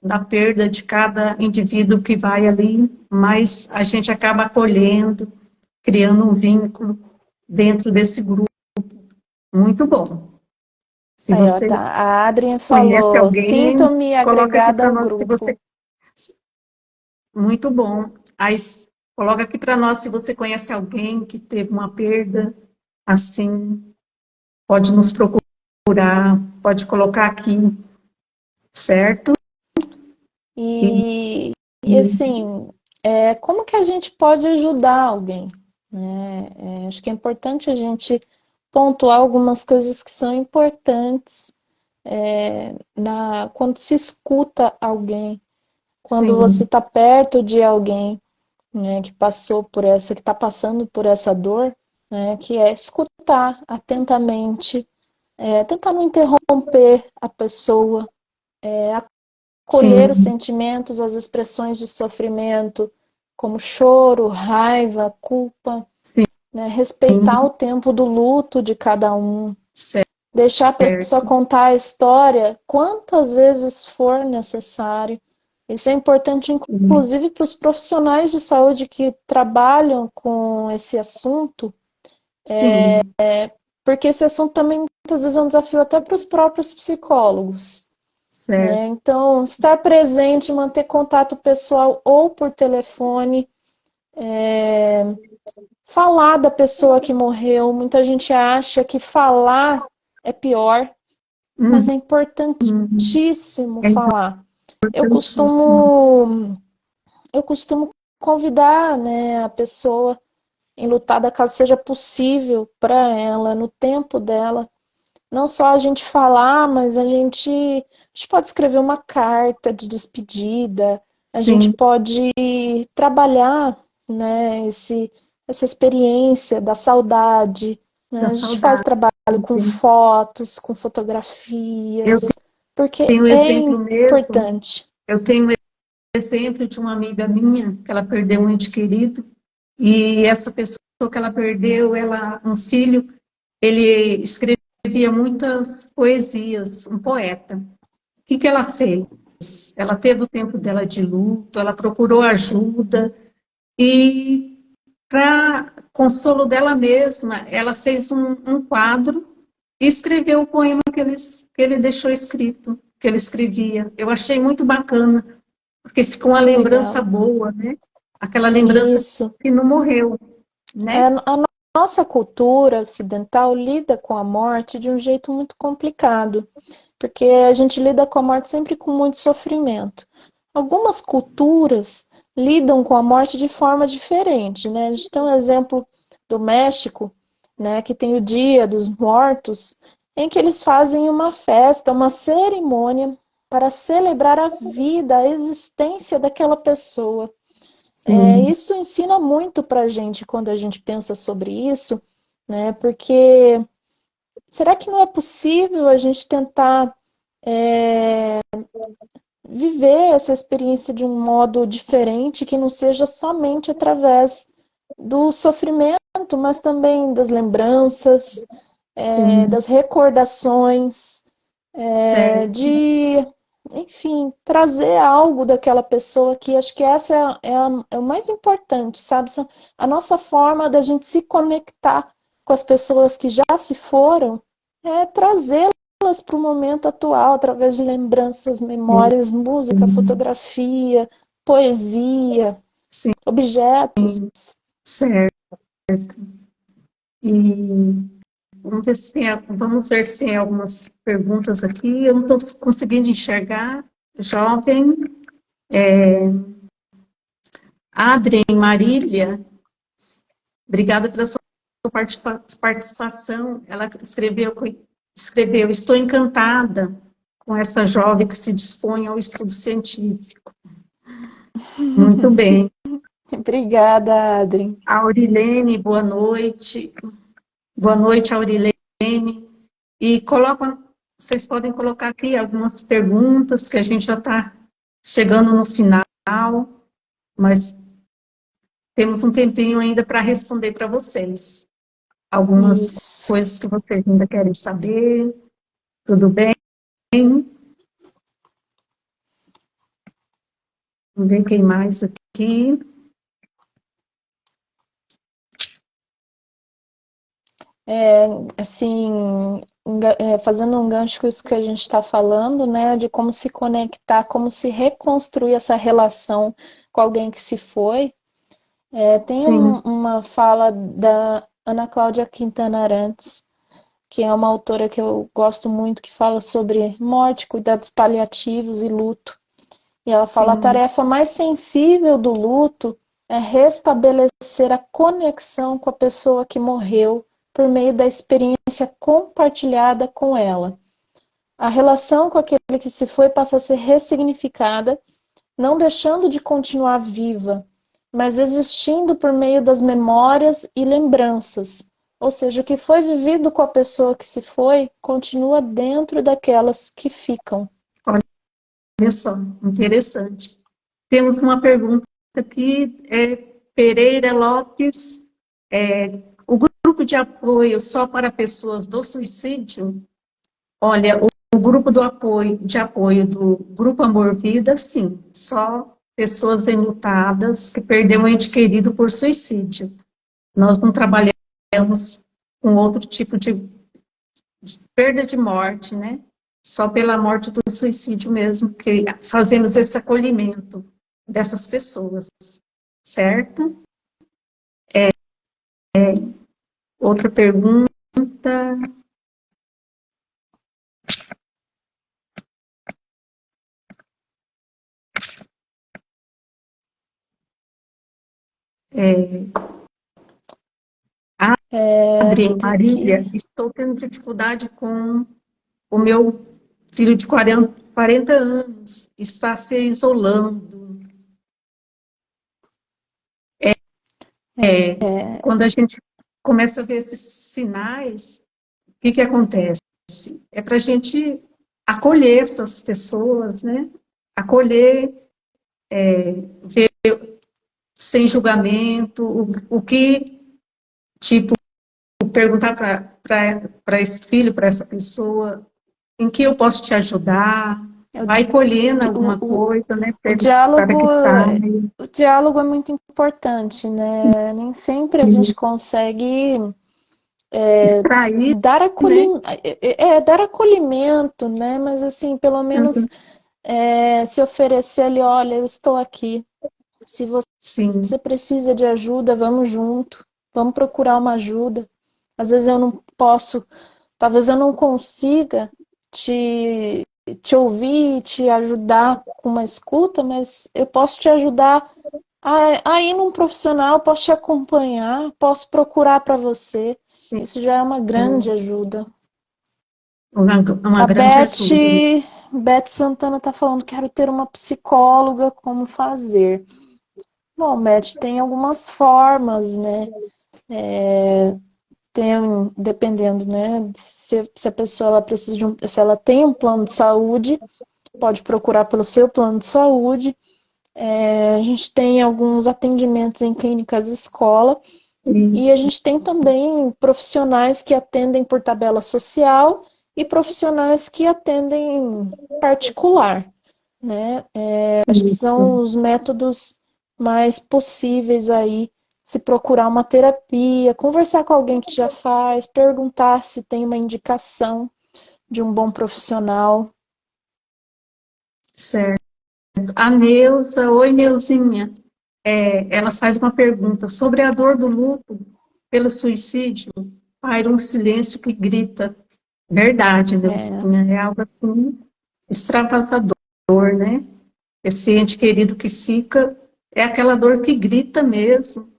da perda de cada indivíduo que vai ali, mas a gente acaba acolhendo, criando um vínculo dentro desse grupo muito bom. Se Aí, ó, você tá. A Adrien conhece falou: alguém, sinto-me coloca aqui agregada para ao nós se você. grupo. Muito bom. Aí, coloca aqui para nós se você conhece alguém que teve uma perda assim, pode nos procurar, pode colocar aqui, certo? E, E assim, como que a gente pode ajudar alguém? Né? Acho que é importante a gente pontuar algumas coisas que são importantes quando se escuta alguém, quando você sim, está perto de alguém, né, que passou por essa, que está passando por essa dor, né, que é escutar atentamente, tentar não interromper a pessoa, acolher os sim, sentimentos, as expressões de sofrimento, como choro, raiva, culpa, sim, né, respeitar o tempo do luto de cada um, deixar a pessoa certo. contar a história quantas vezes for necessário. Isso é importante, Sim, inclusive, para os profissionais de saúde que trabalham com esse assunto, sim, porque esse assunto também muitas vezes é um desafio até para os próprios psicólogos. certo. Né? Então, estar presente, manter contato pessoal ou por telefone, falar da pessoa que morreu. Muita gente acha que falar é pior, mas Uhum, é importantíssimo é falar. Eu Importantíssimo. costumo convidar, né, a pessoa enlutada, caso seja possível para ela, no tempo dela, não só a gente falar, mas a gente pode escrever uma carta de despedida, a gente Sim, pode trabalhar, né, essa experiência da saudade, né? da A gente faz saudade. trabalho com fotos, com Eu fotografias, porque tenho um é exemplo mesmo, importante. eu tenho um exemplo de uma amiga minha, que ela perdeu um ente querido, e essa pessoa que ela perdeu, um filho, ele escrevia muitas poesias, um poeta. O que que ela fez? Ela teve o tempo dela de luto, ela procurou ajuda, e para consolo dela mesma, ela fez um quadro e escreveu o poema que ele deixou escrito, que ele escrevia. Eu achei muito bacana, porque ficou uma Que lembrança legal. boa, né? Aquela lembrança Isso. que não morreu, É, né? a nossa cultura ocidental lida com a morte de um jeito muito complicado, porque a gente lida com a morte sempre com muito sofrimento. Algumas culturas lidam com a morte de forma diferente, né? A gente tem um exemplo do México, né, que tem o Dia dos Mortos, em que eles fazem uma festa, uma cerimônia para celebrar a vida, a existência daquela pessoa. Sim, Isso ensina muito para a gente quando a gente pensa sobre isso, né? Porque será que não é possível a gente tentar viver essa experiência de um modo diferente, que não seja somente através do sofrimento, mas também das lembranças, sim, das recordações, certo. de, enfim, trazer algo daquela pessoa que acho que essa é o mais importante, sabe? A nossa forma da gente se conectar com as pessoas que já se foram é trazê-las para o momento atual, através de lembranças, Sim, memórias, música, fotografia, poesia, sim, objetos. certo. E vamos ver se tem algumas perguntas aqui. Eu não estou conseguindo enxergar. Jovem, Adrien Marília, obrigada pela sua participação. Ela escreveu, estou encantada com essa jovem que se dispõe ao estudo científico. Muito bem. Obrigada, Adri. Aurilene, boa noite. Boa noite, Aurilene. E vocês podem colocar aqui algumas perguntas, que a gente já está chegando no final, mas temos um tempinho ainda para responder para vocês. Algumas Isso. coisas que vocês ainda querem saber. Tudo bem? Vamos ver quem mais aqui. Assim, fazendo um gancho com isso que a gente está falando, né, de como se conectar, como se reconstruir essa relação com alguém que se foi, tem Sim, uma fala da Ana Cláudia Quintana Arantes, que é uma autora que eu gosto muito, que fala sobre morte, cuidados paliativos e luto. E ela fala: a sim, tarefa mais sensível do luto é restabelecer a conexão com a pessoa que morreu por meio da experiência compartilhada com ela. A relação com aquele que se foi passa a ser ressignificada, não deixando de continuar viva, mas existindo por meio das memórias e lembranças. Ou seja, o que foi vivido com a pessoa que se foi continua dentro daquelas que ficam. olha só, interessante. Temos uma pergunta aqui, Pereira Lopes, o grupo de apoio só para pessoas do suicídio? Olha, o grupo de apoio do Grupo Amor Vida, sim, só pessoas enlutadas que perderam um ente querido por suicídio. Nós não trabalhamos com outro tipo de perda de morte, né? Só pela morte do suicídio mesmo, que fazemos esse acolhimento dessas pessoas, certo? Outra pergunta. Marília, estou tendo dificuldade com o meu filho de 40 anos, está se isolando. Quando a gente começa a ver esses sinais, o que acontece? É para a gente acolher essas pessoas, né? Acolher, ver sem julgamento, o que, tipo, perguntar para esse filho, para essa pessoa, em que eu posso te ajudar, vai colhendo alguma coisa, né, para que saia. O diálogo é muito importante, né? Nem sempre a gente consegue extrair, dar acolhimento, né? Mas assim, pelo menos se oferecer ali, olha, eu estou aqui. Se você precisa de ajuda, vamos junto, vamos procurar uma ajuda. Às vezes eu não posso, talvez eu não consiga te ouvir, te ajudar com uma escuta, mas eu posso te ajudar a ir num profissional, posso te acompanhar, posso procurar para você. Sim. Isso já é uma grande ajuda. Uma grande ajuda. Beth Santana está falando, quero ter uma psicóloga, como fazer? Bom, Beth, tem algumas formas, né? Dependendo, né? Se a pessoa ela precisa se ela tem um plano de saúde, pode procurar pelo seu plano de saúde. A gente tem alguns atendimentos em clínicas escola. Isso. E a gente tem também profissionais que atendem por tabela social e profissionais que atendem particular, né? Acho que são os métodos mais possíveis aí, se procurar uma terapia, conversar com alguém que já faz, perguntar se tem uma indicação de um bom profissional. Certo. A Neuza, oi Neuzinha, ela faz uma pergunta sobre a dor do luto pelo suicídio, paira um silêncio que grita. Verdade, Neuzinha, é algo assim extravasador, né? Esse ente querido que fica, é aquela dor que grita mesmo,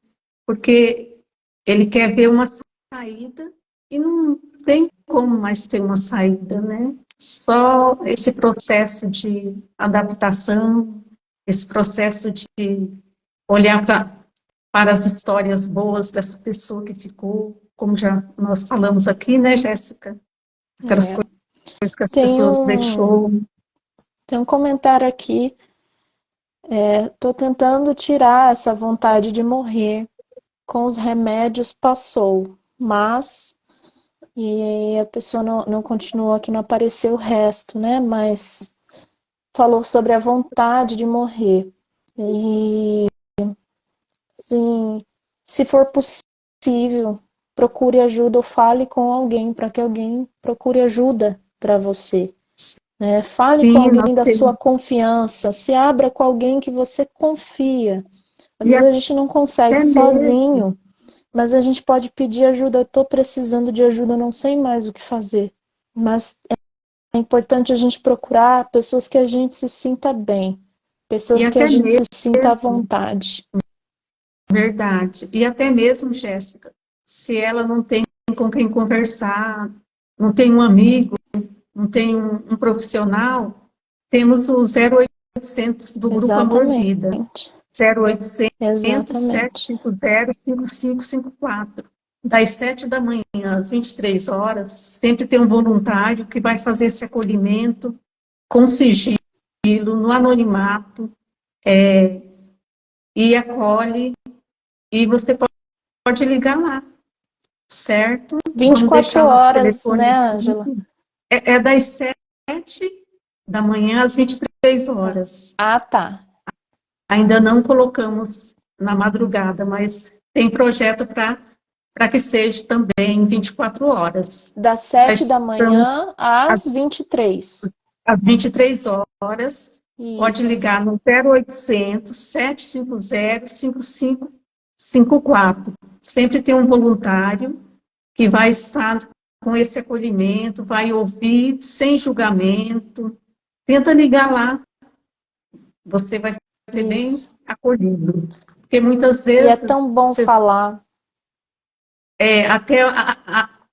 porque ele quer ver uma saída e não tem como mais ter uma saída, né? Só esse processo de adaptação, esse processo de olhar para as histórias boas dessa pessoa que ficou, como já nós falamos aqui, né, Jéssica? Aquelas coisas que as pessoas deixou. Tem um comentário aqui. Tô tentando tirar essa vontade de morrer. Com os remédios passou, mas... E a pessoa não continuou aqui, não apareceu o resto, né? Mas falou sobre a vontade de morrer. E, sim, se for possível, procure ajuda ou fale com alguém, para que alguém procure ajuda para você. Né? Fale com alguém da sua confiança, se abra com alguém que você confia. Às vezes a gente não consegue sozinho. Mas a gente pode pedir ajuda. Eu estou precisando de ajuda, eu não sei mais o que fazer. Mas é importante a gente procurar pessoas que a gente se sinta bem. Pessoas que a gente se sinta à vontade. Verdade. E até mesmo, Jéssica, se ela não tem com quem conversar, não tem um amigo, não tem um profissional, temos o 0800 do Grupo Amor Vida. 0800 750 5554. Das 7 da manhã às 23 horas, sempre tem um voluntário que vai fazer esse acolhimento com sigilo, no anonimato, e acolhe, e você pode ligar lá, certo? 24 horas, né, Ângela? É das 7 da manhã às 23 horas. Ah, tá. Ainda não colocamos na madrugada, mas tem projeto para que seja também 24 horas. Das 7 da manhã às 23. Às 23 horas, Isso. Pode ligar no 0800 750 5554. Sempre tem um voluntário que vai estar com esse acolhimento, vai ouvir sem julgamento. Tenta ligar lá, você vai ser bem acolhido. Porque muitas E é vezes tão bom falar. até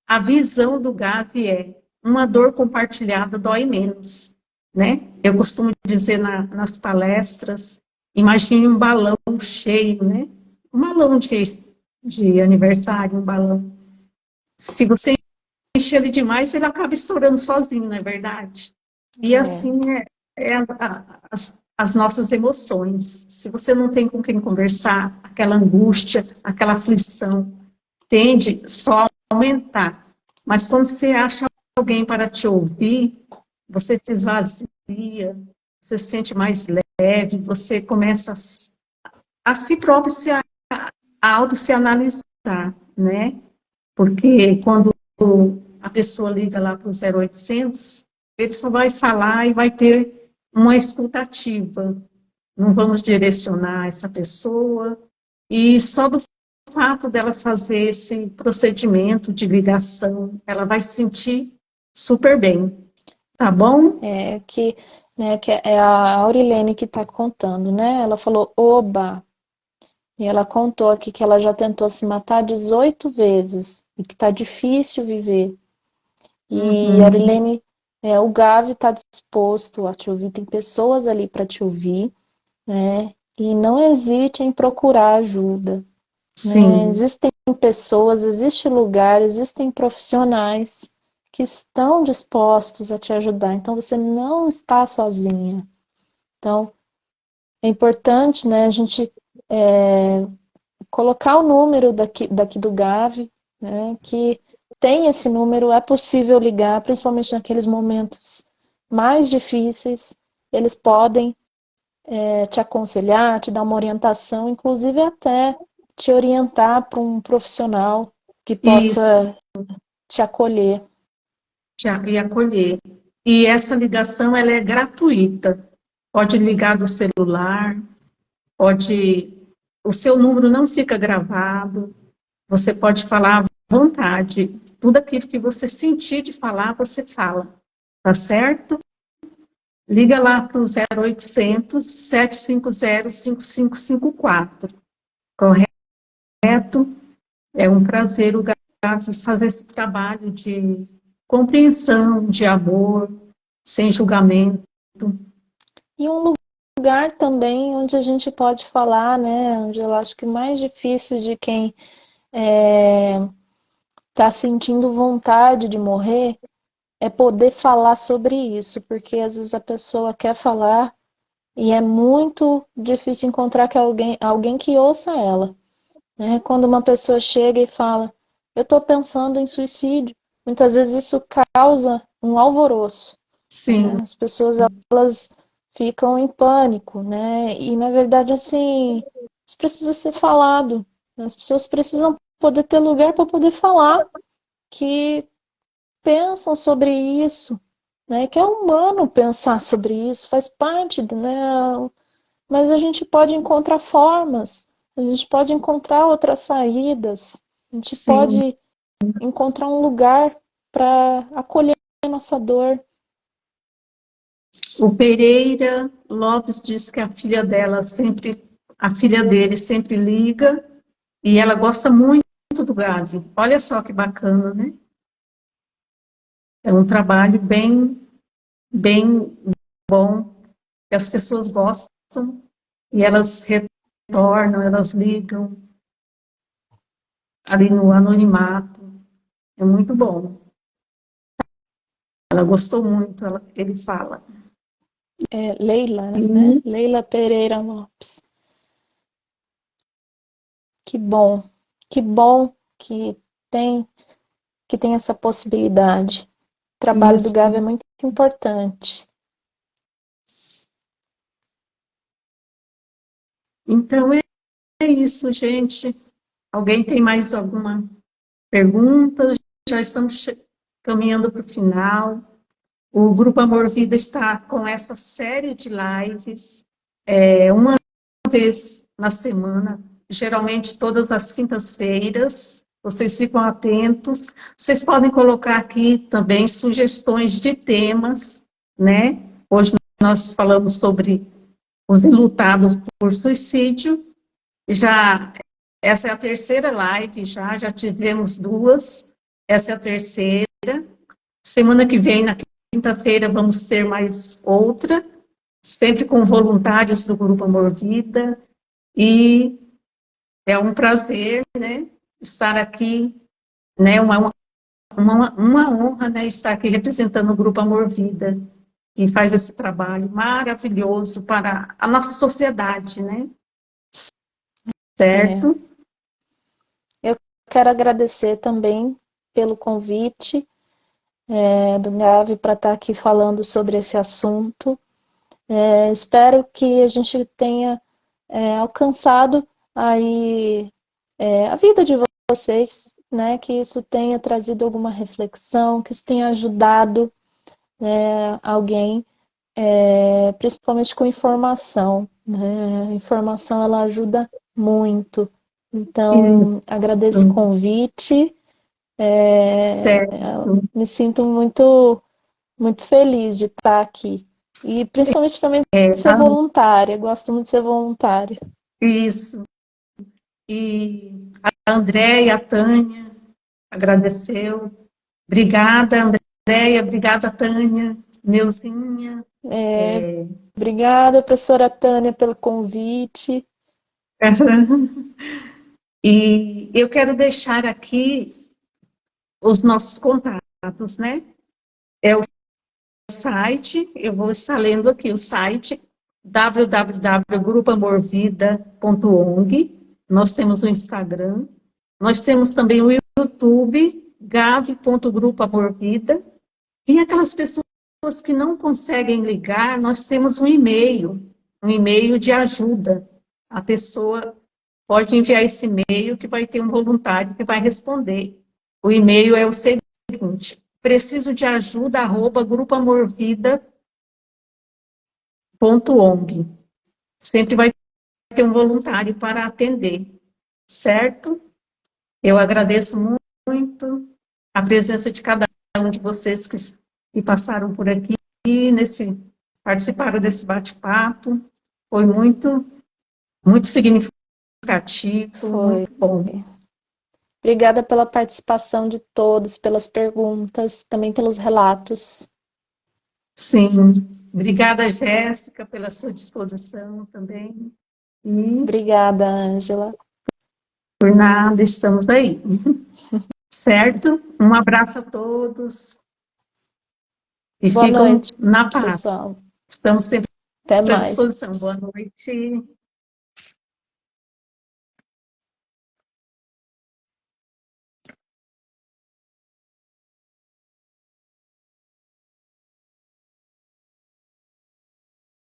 a visão do Gavi é uma dor compartilhada dói menos, né? Eu costumo dizer nas palestras, imagine um balão cheio, né? Um balão de aniversário, um balão. Se você encher ele demais, ele acaba estourando sozinho, não é verdade? E assim as nossas emoções. Se você não tem com quem conversar, aquela angústia, aquela aflição, tende só a aumentar. Mas quando você acha alguém para te ouvir, você se esvazia, você se sente mais leve, você começa a si próprio a auto se analisar, né? Porque quando a pessoa liga lá para o 0800, ele só vai falar e vai ter uma escutativa. Não vamos direcionar essa pessoa. E só do fato dela fazer esse procedimento de ligação, ela vai se sentir super bem. Tá bom? Que é a Aurilene que está contando, né? Ela falou, oba! E ela contou aqui que ela já tentou se matar 18 vezes e que tá difícil viver. E a Aurilene, o Gavi está disposto a te ouvir, tem pessoas ali para te ouvir, né? E não hesite em procurar ajuda. Sim. Né? Existem pessoas, existe lugar, existem profissionais que estão dispostos a te ajudar. Então você não está sozinha. Então é importante, né, a gente colocar o número daqui do Gavi, né, que tem esse número, é possível ligar, principalmente naqueles momentos mais difíceis, eles podem te aconselhar, te dar uma orientação, inclusive até te orientar para um profissional que Isso, possa te acolher. e acolher. E essa ligação, ela é gratuita. Pode ligar do celular, o seu número não fica gravado, você pode falar à vontade, tudo aquilo que você sentir de falar, você fala, tá certo? Liga lá para o 0800 750 5554, correto? É um prazer o Gavi fazer esse trabalho de compreensão, de amor, sem julgamento. E um lugar também onde a gente pode falar, né, onde eu acho que o mais difícil de quem está sentindo vontade de morrer é poder falar sobre isso, porque às vezes a pessoa quer falar e é muito difícil encontrar alguém que ouça ela. Né? Quando uma pessoa chega e fala, eu estou pensando em suicídio, muitas vezes isso causa um alvoroço. Sim. Né? As pessoas elas ficam em pânico, né? E na verdade assim, isso precisa ser falado. As pessoas precisam poder ter lugar para poder falar que pensam sobre isso, né? Que é humano pensar sobre isso, faz parte, né? Mas a gente pode encontrar formas, a gente pode encontrar outras saídas, a gente Sim. pode encontrar um lugar para acolher a nossa dor. O Pereira Lopes diz que a filha dele sempre liga e ela gosta muito do Gavi. Olha só que bacana, né? É um trabalho bem bom, que as pessoas gostam e elas retornam, elas ligam ali no anonimato. É muito bom. Ela gostou muito, ele fala. É Leila, né? Leila Pereira Lopes. Que bom que tem essa possibilidade. O trabalho do Gavi é muito importante. Então é isso, gente. Alguém tem mais alguma pergunta? Já estamos caminhando para o final. O Grupo Amor Vida está com essa série de lives, uma vez na semana, geralmente todas as quintas-feiras. Vocês ficam atentos. Vocês podem colocar aqui também sugestões de temas, né? Hoje nós falamos sobre os enlutados por suicídio, já, essa é a terceira live, já tivemos duas, essa é a terceira. Semana que vem, na quinta-feira, vamos ter mais outra, sempre com voluntários do Grupo Amor Vida, e é um prazer, né, estar aqui, né, uma honra, né, estar aqui representando o Grupo Amor Vida, que faz esse trabalho maravilhoso para a nossa sociedade, né? Certo? Eu quero agradecer também pelo convite do Gavi para estar aqui falando sobre esse assunto. Espero que a gente tenha alcançado aí a vida de vocês, né? Que isso tenha trazido alguma reflexão, que isso tenha ajudado alguém, principalmente com informação, né? A informação, ela ajuda muito. Então, agradeço o convite. Certo. Me sinto muito, muito feliz de estar aqui. E principalmente também de ser voluntária. Gosto muito de ser voluntária. Isso. E a Andréia e a Tânia agradeceu. Obrigada, Andréia. Obrigada, Tânia. Neuzinha. Obrigada, professora Tânia, pelo convite. E eu quero deixar aqui os nossos contatos, né? É o site, eu vou estar lendo aqui o site, www.grupoamorvida.org. Nós temos o Instagram, nós temos também o YouTube, gav.grupoamorvida. E aquelas pessoas que não conseguem ligar, nós temos um e-mail de ajuda. A pessoa pode enviar esse e-mail que vai ter um voluntário que vai responder. O e-mail é o seguinte: preciso de ajuda, @grupoamorvida.org. Sempre vai ter um voluntário para atender, certo? Eu agradeço muito a presença de cada um de vocês que passaram por aqui, participaram desse bate-papo. Foi muito, muito significativo, muito bom. Obrigada pela participação de todos, pelas perguntas, também pelos relatos. Sim, obrigada, Jéssica, pela sua disposição também. E obrigada, Ângela. Por nada, estamos aí. Certo? Um abraço a todos. E Boa ficam noite, na paz. pessoal. Estamos sempre Até à mais. disposição. Boa noite.